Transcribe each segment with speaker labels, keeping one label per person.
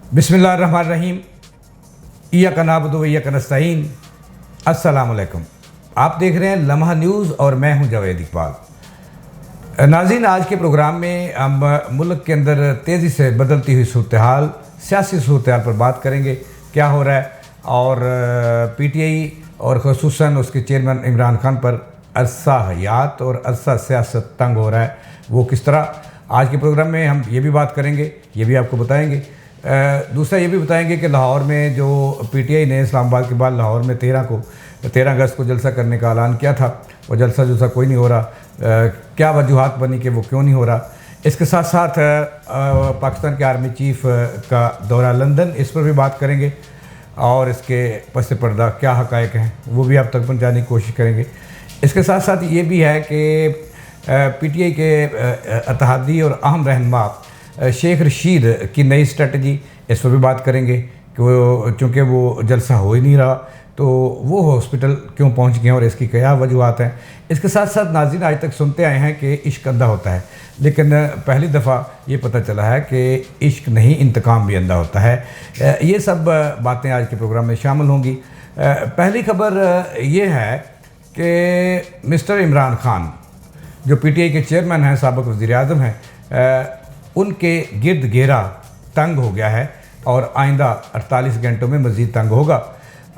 Speaker 1: बिस्मिल्लाहिर्रहमानिर्रहीम। इय्याका नअबुदु व इय्याका नस्तईन। अस्सलाम वालेकुम। आप देख रहे हैं लम्हा न्यूज़ और मैं हूं जावेद इकबाल। नाज़रीन, आज के प्रोग्राम में हम मुल्क के अंदर तेज़ी से बदलती हुई सूरत हाल, सियासी सूरत हाल पर बात करेंगे। क्या हो रहा है और PTI और ख़ुसूसन उसके चेयरमैन इमरान खान पर अरसा हयात और अरसा सियासत तंग हो रहा है, वो किस तरह। आज के प्रोग्राम में हम ये भी बात करेंगे, ये भी आपको बताएंगे। दूसरा ये भी बताएंगे कि लाहौर में जो PTI ने इस्लामाबाद के बाद लाहौर में 13 अगस्त को जलसा करने का ऐलान किया था, वो जलसा कोई नहीं हो रहा। क्या वजूहात बनी कि वो क्यों नहीं हो रहा। इसके साथ साथ पाकिस्तान के आर्मी चीफ का दौरा लंदन, इस पर भी बात करेंगे और इसके पस पर्दा क्या हक़ाइक़ हैं वो भी आप तक पहुँचाने की कोशिश करेंगे। इसके साथ साथ ये भी है कि PTI के इत्तेहादी और अहम रहनुमा शेख रशीद की नई स्ट्रेटजी, इस पर भी बात करेंगे कि वो चूँकि वो जलसा हो ही नहीं रहा तो वो हॉस्पिटल क्यों पहुंच गए और इसकी क्या वजूहत हैं। इसके साथ साथ नाज़रीन, आज तक सुनते आए हैं कि इश्क अंधा होता है, लेकिन पहली दफ़ा ये पता चला है कि इश्क नहीं, इंतकाम भी अंधा होता है। ये सब बातें आज के प्रोग्राम में शामिल होंगी। पहली खबर ये है कि मिस्टर इमरान खान जो PTI के चेयरमैन हैं, साबिक़ वज़ीर-ए-आज़म हैं, उनके गिर्द घेरा तंग हो गया है और आइंदा 48 घंटों में मज़ीद तंग होगा।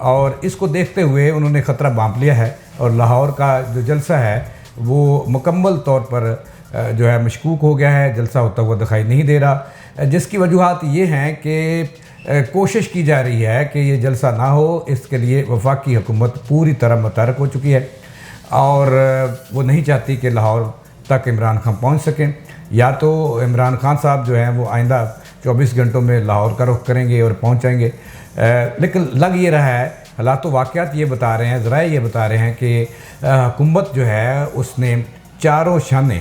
Speaker 1: और इसको देखते हुए उन्होंने ख़तरा भांप लिया है और लाहौर का जो जलसा है वो मुकम्मल तौर पर जो है मशकूक हो गया है, जलसा होता हुआ दिखाई नहीं दे रहा। जिसकी वजूहात ये हैं कि कोशिश की जा रही है कि ये जलसा ना हो, इसके लिए वफाकी हुकूमत पूरी तरह मुतहरक हो चुकी है और वो नहीं चाहती कि लाहौर तक इमरान खान पहुँच सकें। या तो इमरान खान साहब जो हैं वो आइंदा 24 घंटों में लाहौर का रुख करेंगे और पहुँच जाएंगे, लेकिन लग ये रहा है, हालात तो वाक़यात ये बता रहे हैं, ज़राए ये बता रहे हैं कि हुकूमत जो है उसने चारों शाने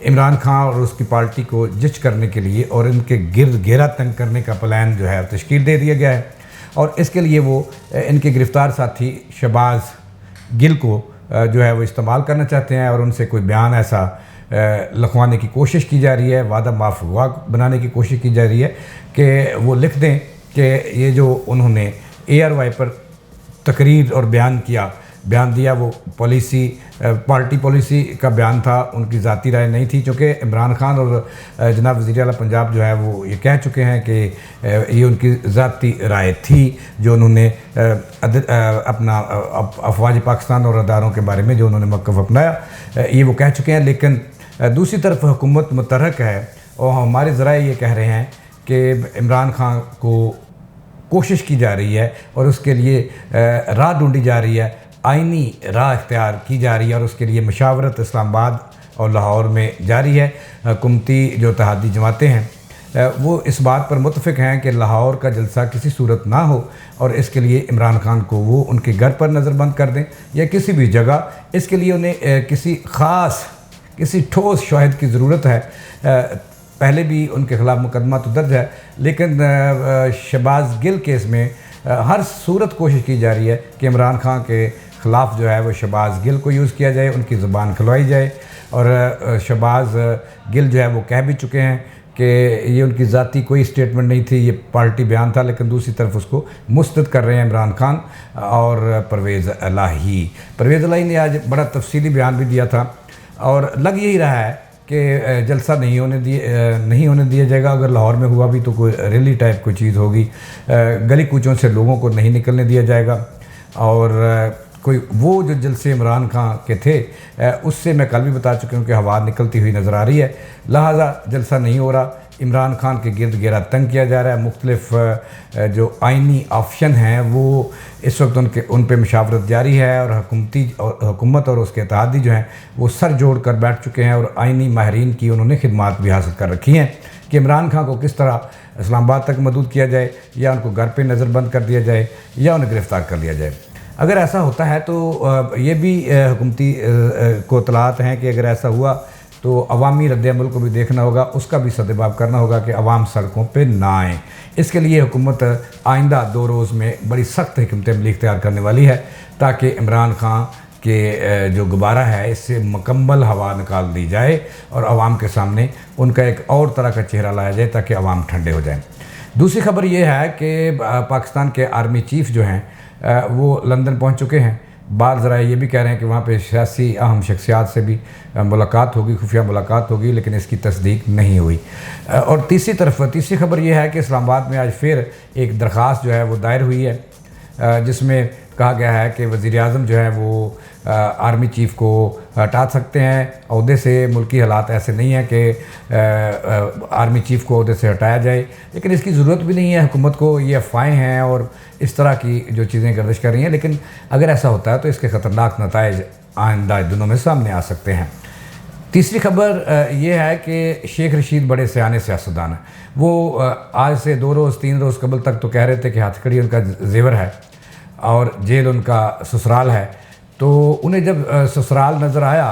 Speaker 1: इमरान खान और उसकी पार्टी को जिच करने के लिए और इनके गिर्द घेरा तंग करने का प्लान जो है तश्कील दे दिया गया है। और इसके लिए वो इनके गिरफ़्तार साथी शहबाज गिल को जो है वो इस्तेमाल करना चाहते हैं और उनसे कोई बयान ऐसा लिखवाने की कोशिश की जा रही है, वादा माफ़ुआ बनाने की कोशिश की जा रही है कि वो लिख दें कि ये जो उन्होंने ARY पर तकरीर और बयान दिया वो पार्टी पॉलिसी का बयान था, उनकी ज़ाती राय नहीं थी। चूँकि इमरान खान और जनाब वज़ीर आला पंजाब जो है वो ये कह चुके हैं कि ये उनकी ज़ाती राय थी जो उन्होंने अपना अफवाज पाकिस्तान और अदारों के बारे में जो उन्होंने मौक़िफ़ अपनाया, ये वो कह चुके हैं। लेकिन दूसरी तरफ हुकूमत मुतहर्रिक है और हमारे ज़राए ये कह रहे हैं कि इमरान खान को कोशिश की जा रही है और उसके लिए राह ढूंढी जा रही है, आइनी राह इख्तियार की जा रही है और उसके लिए मशावरत इस्लामाबाद और लाहौर में जारी है। हुकूमती जो इत्तेहादी जमातें हैं वो इस बात पर मुत्तफ़िक़ हैं कि लाहौर का जलसा किसी सूरत ना हो और इसके लिए इमरान खान को वो उनके घर पर नज़रबंद कर दें या किसी भी जगह। इसके लिए उन्हें किसी ठोस शवाहिद की ज़रूरत है। पहले भी उनके ख़िलाफ़ मुकदमा तो दर्ज है, लेकिन शहबाज गिल केस में हर सूरत कोशिश की जा रही है कि इमरान खान के ख़िलाफ़ जो है वो शहबाज गिल को यूज़ किया जाए, उनकी ज़ुबान खुलवाई जाए। और शहबाज गिल जो है वो कह भी चुके हैं कि ये उनकी ज़ाती कोई स्टेटमेंट नहीं थी, ये पार्टी बयान था, लेकिन दूसरी तरफ उसको मुस्तरद कर रहे हैं इमरान खान और परवेज़ इलाही ने आज बड़ा तफसीली बयान भी दिया था और लग यही रहा है कि जलसा नहीं होने दिया जाएगा। अगर लाहौर में हुआ भी तो कोई रैली टाइप कोई चीज़ होगी, गली कूचों से लोगों को नहीं निकलने दिया जाएगा। और कोई वो जो जलसे इमरान खान के थे उससे मैं कल भी बता चुका हूँ कि हवा निकलती हुई नज़र आ रही है, लिहाजा जलसा नहीं हो रहा। इमरान खान के गिर्द घेरा तंग किया जा रहा है। मुख्तलिफ जो आइनी ऑप्शन हैं वो इस वक्त उन पर मशावरत जारी है और हुकूमत और उसके इत्तेहादी जो हैं वो सर जोड़ कर बैठ चुके हैं और आइनी माहिरीन की उन्होंने खिदमात भी हासिल कर रखी हैं कि इमरान खान को किस तरह इस्लामाबाद तक मदूद किया जाए या उनको घर पर नज़रबंद कर दिया जाए या उन्हें गिरफ़्तार कर लिया जाए। अगर ऐसा होता है तो ये भी हुकूमती को इत्तलात हैं कि अगर ऐसा हुआ तो अवामी रद्द-ए-अमल को भी देखना होगा, उसका भी सद्देबाब करना होगा कि अवाम सड़कों पे ना आएँ। इसके लिए हुकूमत आइंदा 2 रोज़ में बड़ी सख्त हिकमत अमली इख्तियार करने वाली है ताकि इमरान खान के जो गुब्बारा है इससे मुकम्मल हवा निकाल दी जाए और आवाम के सामने उनका एक और तरह का चेहरा लाया जाए ताकि आवाम ठंडे हो जाएं। दूसरी खबर ये है कि पाकिस्तान के आर्मी चीफ जो हैं वो लंदन पहुंच चुके हैं। बाद ज़रा ये भी कह रहे हैं कि वहाँ पे सियासी अहम शख्सियात से भी मुलाकात होगी, खुफिया मुलाकात होगी, लेकिन इसकी तस्दीक नहीं हुई। और तीसरी खबर ये है कि इस्लामाबाद में आज फिर एक दरख्वास्त जो है वो दायर हुई है, जिसमें कहा गया है कि वज़ीर-ए-आज़म जो है वो आर्मी चीफ़ को हटा सकते हैं ओहदे से। मुल्की हालात ऐसे नहीं हैं कि आर्मी चीफ़ को ओहदे से हटाया जाए, लेकिन इसकी ज़रूरत भी नहीं है हुकूमत को। ये अफवाहें हैं और इस तरह की जो चीज़ें गर्दिश कर रही हैं, लेकिन अगर ऐसा होता है तो इसके ख़तरनाक नताइज आइंदा दिनों में सामने आ सकते हैं। तीसरी खबर ये है कि शेख रशीद बड़े सियाने सियासतदान हैं। वो आज से 2 रोज़ 3 रोज़ कबल तक तो कह रहे थे कि हथकड़ी उनका जेवर है और जेल उनका ससुराल है। तो उन्हें जब ससुराल नज़र आया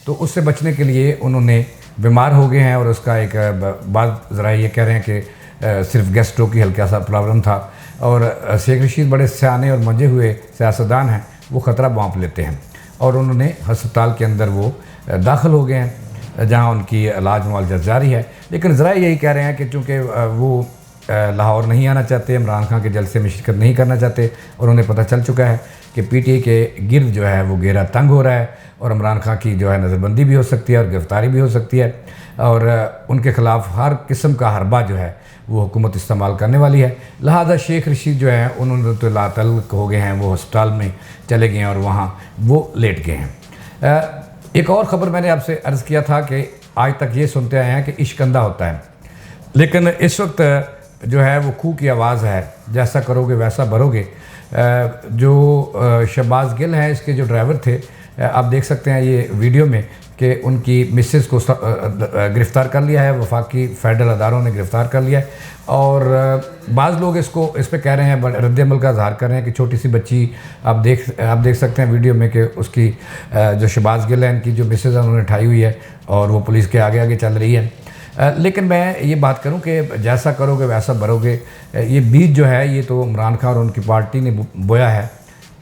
Speaker 1: तो उससे बचने के लिए उन्होंने बीमार हो गए हैं, और उसका एक बात ज़रा ये कह रहे हैं कि सिर्फ गैस्ट्रो की हल्का सा प्रॉब्लम था। और शेख रशीद बड़े सियाने और मंजे हुए सियासतदान हैं, वो ख़तरा भांप लेते हैं, और उन्होंने हस्पताल के अंदर वो दाखिल हो गए हैं जहाँ उनकी इलाज मुआलजा जारी है। लेकिन ज़रा यही कह रहे हैं कि चूँकि वो लाहौर नहीं आना चाहते, इमरान खान के जलसे में शिरकत नहीं करना चाहते, और उन्हें पता चल चुका है कि पीटीआई के गिर्द जो है वो घेरा तंग हो रहा है, और इमरान खान की जो है नज़रबंदी भी हो सकती है और गिरफ्तारी भी हो सकती है, और उनके ख़िलाफ़ हर किस्म का हरबा जो है वो हुकूमत इस्तेमाल करने वाली है। लिहाजा शेख रशीद जो है उन्होंने तो लातल्क हो गए हैं, वो हस्पताल में चले गए हैं और वहाँ वो लेट गए हैं। एक और ख़बर मैंने आपसे अर्ज़ किया था कि आज तक ये सुनते आए हैं कि इश्क अंधा होता है, लेकिन इस वक्त जो है वो खूह की आवाज़ है, जैसा करोगे वैसा भरोगे। जो शहबाज गिल हैं, इसके जो ड्राइवर थे, आप देख सकते हैं ये वीडियो में कि उनकी मिसेस को गिरफ़्तार कर लिया है, वफाकी फेडरल अदारों ने गिरफ़्तार कर लिया है। और बाज़ लोग इस पे कह रहे हैं, रद्द-ए-अमल का इज़हार कर रहे हैं कि छोटी सी बच्ची आप देख सकते हैं वीडियो में कि उसकी जो शहबाज गिल है, इनकी जो मिसेस है उन्होंने उठाई हुई है और वो पुलिस के आगे आगे चल रही है। लेकिन मैं ये बात करूं कि जैसा करोगे वैसा भरोगे, ये बीज जो है ये तो इमरान खान और उनकी पार्टी ने बोया है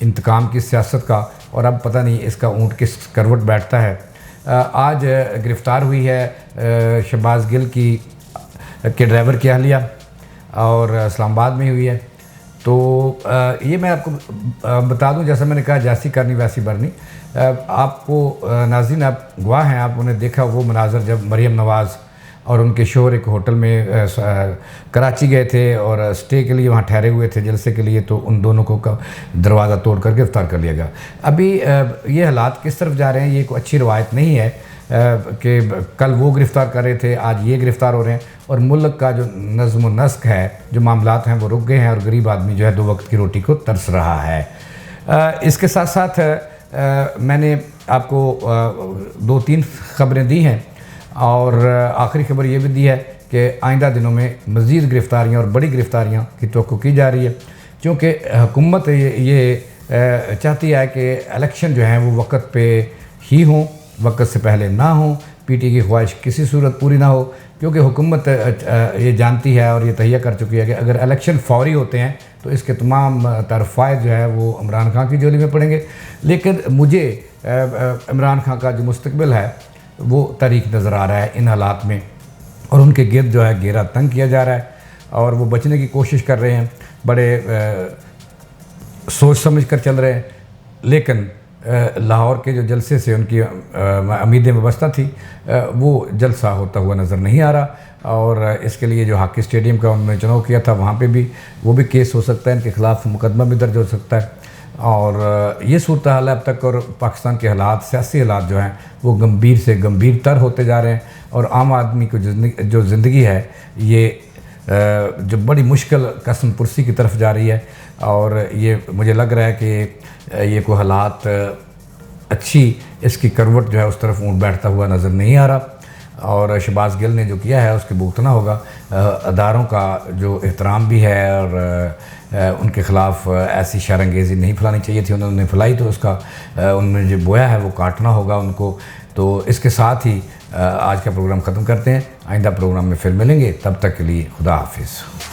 Speaker 1: इंतकाम की सियासत का, और अब पता नहीं इसका ऊँट किस करवट बैठता है। आज गिरफ़्तार हुई है शहबाज गिल के ड्राइवर की अहलिया, और इस्लामाबाद में हुई है। तो ये मैं आपको बता दूं, जैसा मैंने कहा जैसी करनी वैसी भरनी। आपको नाज़रीन, आप गवाह हैं, आप उन्हें देखा वो मनाजर जब मरीम नवाज़ और उनके शोहर एक होटल में कराची गए थे और स्टे के लिए वहाँ ठहरे हुए थे जलसे के लिए, तो उन दोनों को दरवाज़ा तोड़ कर गिरफ़्तार कर लिया गया। अभी ये हालात किस तरफ जा रहे हैं, ये कोई अच्छी रवायत नहीं है कि कल वो गिरफ़्तार कर रहे थे, आज ये गिरफ़्तार हो रहे हैं, और मुल्क का जो नज़्म व नस्क है, जो मामलात हैं वो रुक गए हैं, और गरीब आदमी जो है 2 वक्त की रोटी को तरस रहा है। इसके साथ साथ मैंने आपको 2-3 खबरें दी हैं, और आखिरी खबर ये भी दी है कि आइंदा दिनों में मज़ीद गिरफ़्तारियाँ और बड़ी गिरफ़्तारियाँ की तवक्को की जा रही है, क्योंकि हुकूमत ये चाहती है कि इलेक्शन जो हैं वो वक्त पे ही हों, वक्त से पहले ना हों, पीटी की ख्वाहिश किसी सूरत पूरी ना हो, क्योंकि हुकूमत ये जानती है और ये तहिया कर चुकी है कि अगर इलेक्शन फौरी होते हैं तो इसके तमाम तरफ़ायद जो है वो इमरान खान की झोली में पड़ेंगे। लेकिन मुझे इमरान खान का जो मुस्तकबिल है वो तारीख नज़र आ रहा है इन हालात में, और उनके गिर्द जो है घेरा तंग किया जा रहा है, और वो बचने की कोशिश कर रहे हैं, बड़े सोच समझ कर चल रहे हैं। लेकिन लाहौर के जो जलसे से उनकी उम्मीदें वाबस्ता थी, वो जलसा होता हुआ नज़र नहीं आ रहा, और इसके लिए जो हॉकी स्टेडियम का उन्होंने चुनाव किया था वहाँ पे भी वो भी केस हो सकता है, इनके ख़िलाफ़ मुकदमा भी दर्ज हो सकता है। और ये सूरत हाल है अब तक, और पाकिस्तान के हालात, सियासी हालात जो हैं वो गंभीर से गंभीर तर होते जा रहे हैं, और आम आदमी को जो ज़िंदगी है ये जो बड़ी मुश्किल कसम पुरसी की तरफ जा रही है, और ये मुझे लग रहा है कि ये कोई हालात अच्छी इसकी करवट जो है उस तरफ ऊँट बैठता हुआ नज़र नहीं आ रहा। और शहबाज गिल ने जो किया है उसके भुगतना होगा। अदारों का जो एहतराम भी है, और उनके ख़िलाफ़ ऐसी शर्मंगेज़ी नहीं फैलानी चाहिए थी, उन्होंने फैलाई, तो उसका उन्होंने जो बोया है वो काटना होगा उनको। तो इसके साथ ही आज का प्रोग्राम ख़त्म करते हैं, आइंदा प्रोग्राम में फिर मिलेंगे, तब तक के लिए खुदा हाफिज़।